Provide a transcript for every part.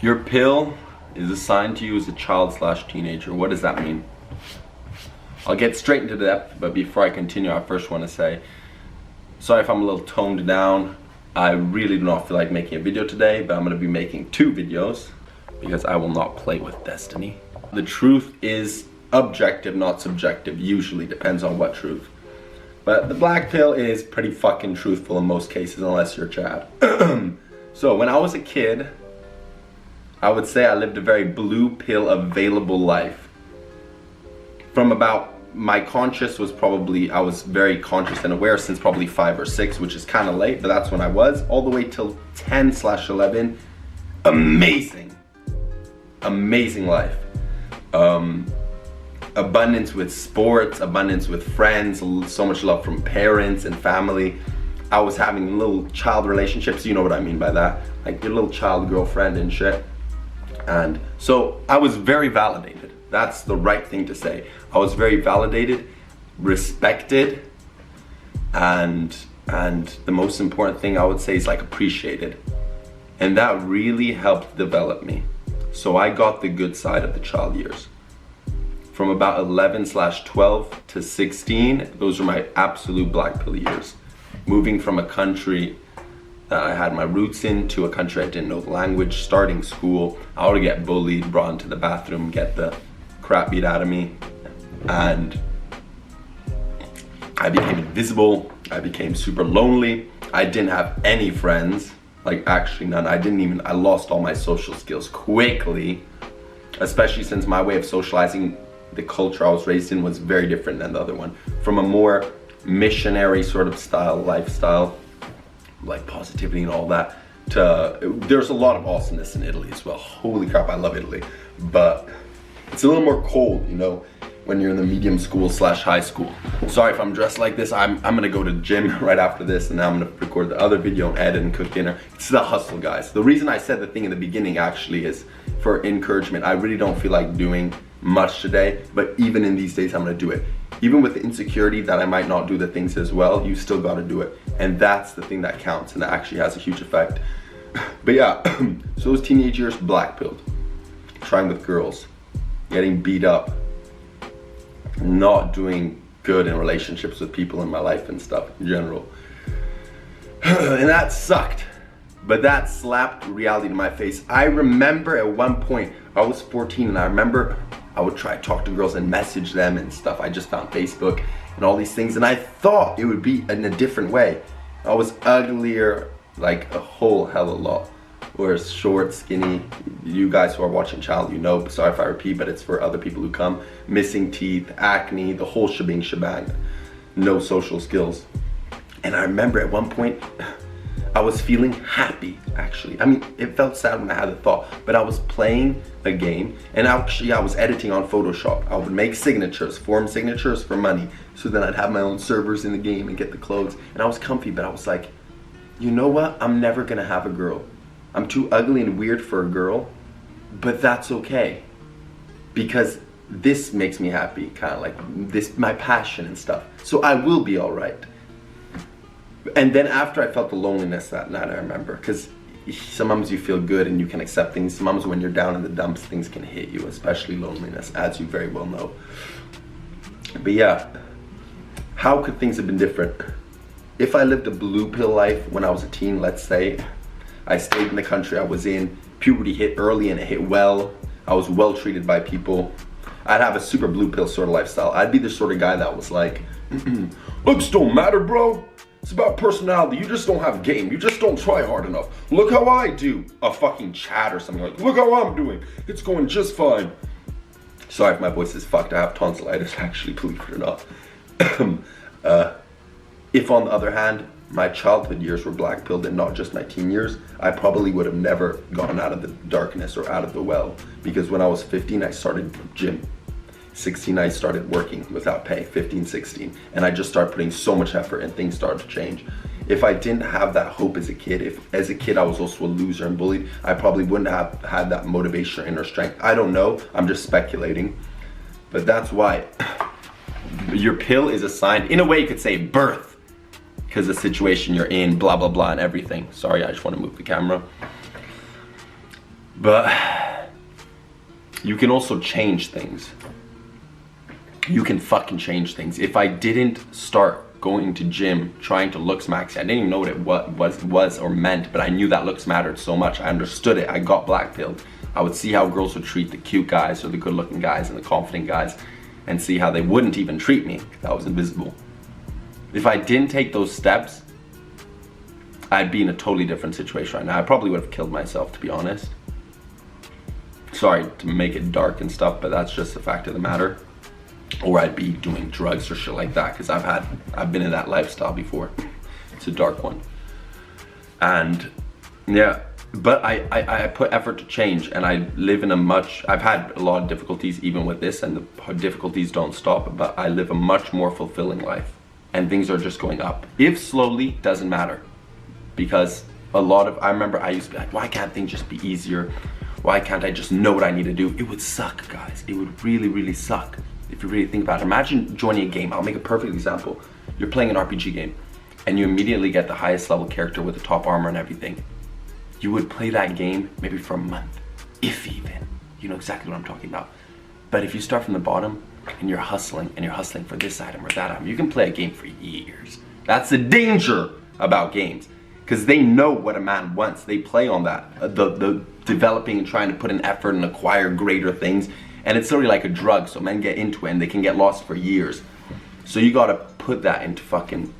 Your pill is assigned to you as a child/teenager. What does that mean? I'll get straight into depth, but before I continue, I first want to say, sorry if I'm a little toned down. I really do not feel like making a video today, but I'm going to be making 2 videos because I will not play with destiny. The truth is objective, not subjective. Usually depends on what truth. But the black pill is pretty fucking truthful in most cases, unless you're Chad. So when I was a kid, I would say I lived a very blue pill available life. From about, my conscious was probably, I was very conscious and aware since probably 5 or 6, which is kind of late, but that's when I was, all the way till 10/11. Amazing life. Abundance with sports, abundance with friends, so much love from parents and family. I was having little child relationships, you know what I mean by that, like your little child girlfriend and shit. And so I was very validated. That's the right thing to say. I was very validated, respected, and the most important thing I would say is like appreciated. And that really helped develop me. So I got the good side of the child years. From about 11/12 to 16, those were my absolute black pill years. Moving from a country that I had my roots in to a country I didn't know the language, starting school, I would get bullied, brought into the bathroom, get the crap beat out of me, and I became invisible. I became super lonely. I didn't have any friends, like actually none. I lost all my social skills quickly, especially since my way of socializing, the culture I was raised in, was very different than the other one. From a more missionary sort of lifestyle, like positivity and all that, to, there's a lot of awesomeness in Italy as well. Holy crap, I love Italy. But it's a little more cold, you know, when you're in the medium school / high school. Sorry if I'm dressed like this. I'm gonna go to the gym right after this, and then I'm gonna record the other video and edit and cook dinner. It's the hustle, guys. The reason I said the thing in the beginning actually is for encouragement. I really don't feel like doing much today, but even in these days I'm gonna do it. Even with the insecurity that I might not do the things as well, you still gotta do it. And that's the thing that counts, and that actually has a huge effect. But yeah, so those teenage years, black pilled, trying with girls, getting beat up, not doing good in relationships with people in my life and stuff in general. And that sucked. But that slapped reality to my face. I remember at one point, I was 14, and I remember I would try to talk to girls and message them and stuff. I just found Facebook and all these things, and I thought it would be in a different way. I was uglier like a whole hell of a lot. Whereas short, skinny, you guys who are watching channel, you know, sorry if I repeat, but it's for other people who come. Missing teeth, acne, the whole shebang. No social skills. And I remember at one point, I was feeling happy, actually. I mean, it felt sad when I had the thought, but I was playing a game, and actually I was editing on Photoshop. I would make signatures, form signatures for money, so then I'd have my own servers in the game and get the clothes. And I was comfy, but I was like, you know what? I'm never gonna have a girl. I'm too ugly and weird for a girl, but that's okay. Because this makes me happy, kind of like this, my passion and stuff. So I will be all right. And then after I felt the loneliness that night, I remember, because sometimes you feel good and you can accept things. Sometimes when you're down in the dumps, things can hit you, especially loneliness, as you very well know. But yeah, how could things have been different? If I lived a blue pill life when I was a teen, let's say, I stayed in the country I was in, puberty hit early and it hit well, I was well treated by people, I'd have a super blue pill sort of lifestyle. I'd be the sort of guy that was like, looks don't matter, bro. It's about personality. You just don't have game. You just don't try hard enough. Look how I do. A fucking chat or something like, look how I'm doing. It's going just fine. Sorry if my voice is fucked. I have tonsillitis, actually, believe it or not. If on the other hand, my childhood years were black pilled and not just my teen years, I probably would have never gotten out of the darkness or out of the well. Because when I was 15, I started gym. 16, I started working without pay, 15, 16. And I just started putting so much effort and things started to change. If I didn't have that hope as a kid, if as a kid I was also a loser and bullied, I probably wouldn't have had that motivation or inner strength. I don't know, I'm just speculating. But that's why your pill is assigned, in a way you could say birth, because the situation you're in, blah, blah, blah, and everything. Sorry, I just want to move the camera. But you can also change things. You can fucking change things. If I didn't start going to gym, trying to looks max, I didn't even know what it was or meant, but I knew that looks mattered so much. I understood it. I got black pilled. I would see how girls would treat the cute guys or the good looking guys and the confident guys, and see how they wouldn't even treat me. That was invisible. If I didn't take those steps, I'd be in a totally different situation right now. I probably would have killed myself, to be honest. Sorry to make it dark and stuff, but that's just the fact of the matter. Or I'd be doing drugs or shit like that, because I've been in that lifestyle before. It's a dark one. And yeah, but I put effort to change, and I live in I've had a lot of difficulties even with this, and the difficulties don't stop, but I live a much more fulfilling life, and things are just going up. If slowly, doesn't matter, because I remember I used to be like, why can't things just be easier? Why can't I just know what I need to do? It would suck, guys. It would really, really suck if you really think about it. Imagine joining a game. I'll make a perfect example. You're playing an RPG game, and you immediately get the highest level character with the top armor and everything. You would play that game maybe for a month, if even. You know exactly what I'm talking about. But if you start from the bottom and you're hustling for this item or that item, you can play a game for years. That's the danger about games, because they know what a man wants. They play on that, the developing and trying to put in effort and acquire greater things. And it's literally like a drug, so men get into it and they can get lost for years. So you gotta put that into fucking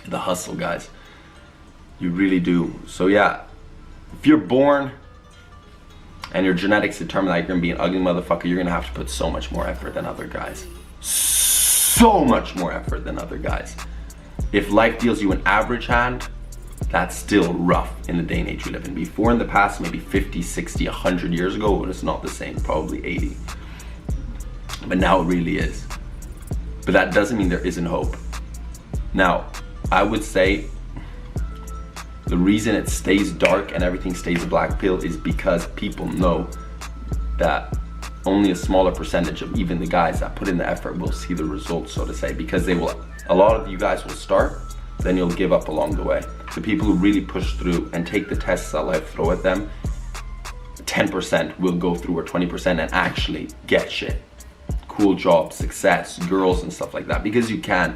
the hustle, guys. You really do. So yeah, if you're born and your genetics determine that you're gonna be an ugly motherfucker, you're gonna have to put so much more effort than other guys. So much more effort than other guys. If life deals you an average hand, that's still rough in the day and age we live in. Before, in the past, maybe 50, 60, 100 years ago, it was not the same, probably 80. But now it really is. But that doesn't mean there isn't hope. Now, I would say the reason it stays dark and everything stays a black pill is because people know that only a smaller percentage of even the guys that put in the effort will see the results, so to say, because a lot of you guys will start, then you'll give up along the way. The people who really push through and take the tests that life throw at them, 10% will go through, or 20%, and actually get shit. Cool job, success, girls and stuff like that, because you can.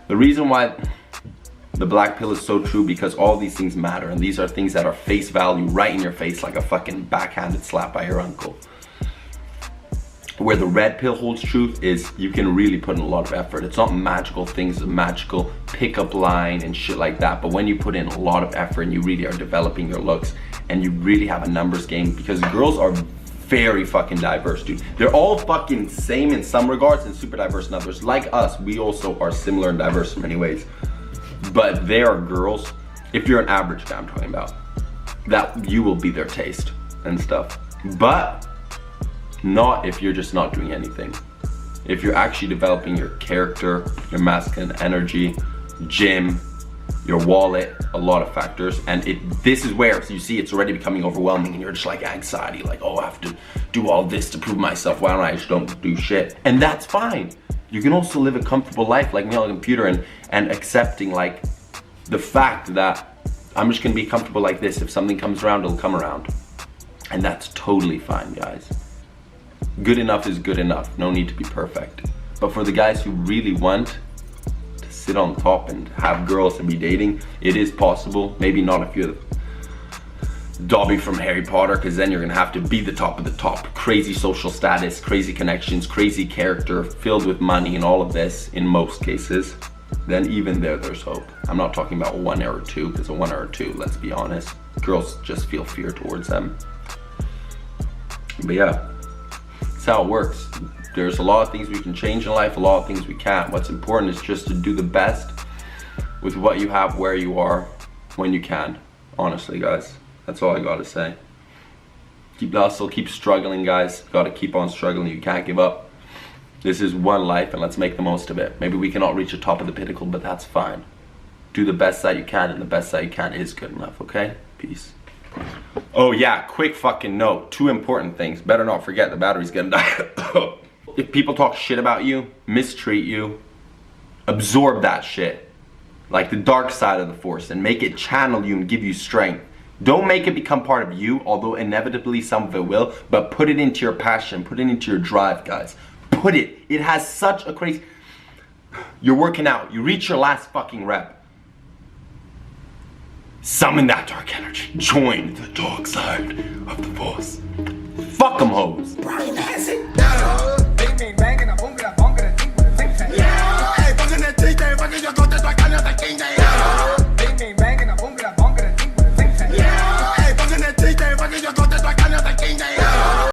The reason why the black pill is so true, because all these things matter, and these are things that are face value right in your face, like a fucking backhanded slap by your uncle. Where the red pill holds truth is you can really put in a lot of effort. It's not magical things, a magical pickup line and shit like that. But when you put in a lot of effort and you really are developing your looks and you really have a numbers game, because girls are very fucking diverse, dude. They're all fucking same in some regards and super diverse in others. Like us, we also are similar and diverse in many ways. But they are girls, if you're an average guy I'm talking about, that you will be their taste and stuff. But not if you're just not doing anything. If you're actually developing your character, your masculine energy, gym, your wallet, a lot of factors, and this is where, so you see, it's already becoming overwhelming, and you're just like anxiety, like, oh, I have to do all this to prove myself. Why don't I just don't do shit? And that's fine. You can also live a comfortable life like me on a computer and accepting like the fact that I'm just gonna be comfortable like this. If something comes around, it'll come around, and that's totally fine, guys. Good enough is good enough. No need to be perfect. But for the guys who really want to sit on top and have girls and be dating, it is possible. Maybe not if you're Dobby from Harry Potter, because then you're gonna have to be the top of the top. Crazy social status, crazy connections, crazy character, filled with money and all of this in most cases. Then even there's hope. I'm not talking about 1 or 2, because a 1 or 2, let's be honest, girls just feel fear towards them. But yeah, that's how it works. There's a lot of things we can change in life, a lot of things we can't. What's important is just to do the best with what you have, where you are, when you can. Honestly, guys, that's all I gotta say. Keep the hustle, keep struggling, guys. Gotta keep on struggling. You can't give up. This is one life, and let's make the most of it. Maybe we cannot reach the top of the pinnacle, but that's fine. Do the best that you can, and the best that you can is good enough, okay? Peace. Oh yeah, quick fucking note. 2 important things. Better not forget, the battery's gonna die. If people talk shit about you, mistreat you, absorb that shit. Like the dark side of the force, and make it channel you and give you strength. Don't make it become part of you, although inevitably some of it will, but put it into your passion, put it into your drive, guys. Put it. It has such a crazy... You're working out. You reach your last fucking rep. Summon that dark energy. Join the dark side of the force. Fuck them hoes. Brian Hansen. Bing, bing, bang, and a boom, and a bonk, and a dink, with a think tank. Yeah, hey, fucking that TJ, fucking your daughter, I can't have the king,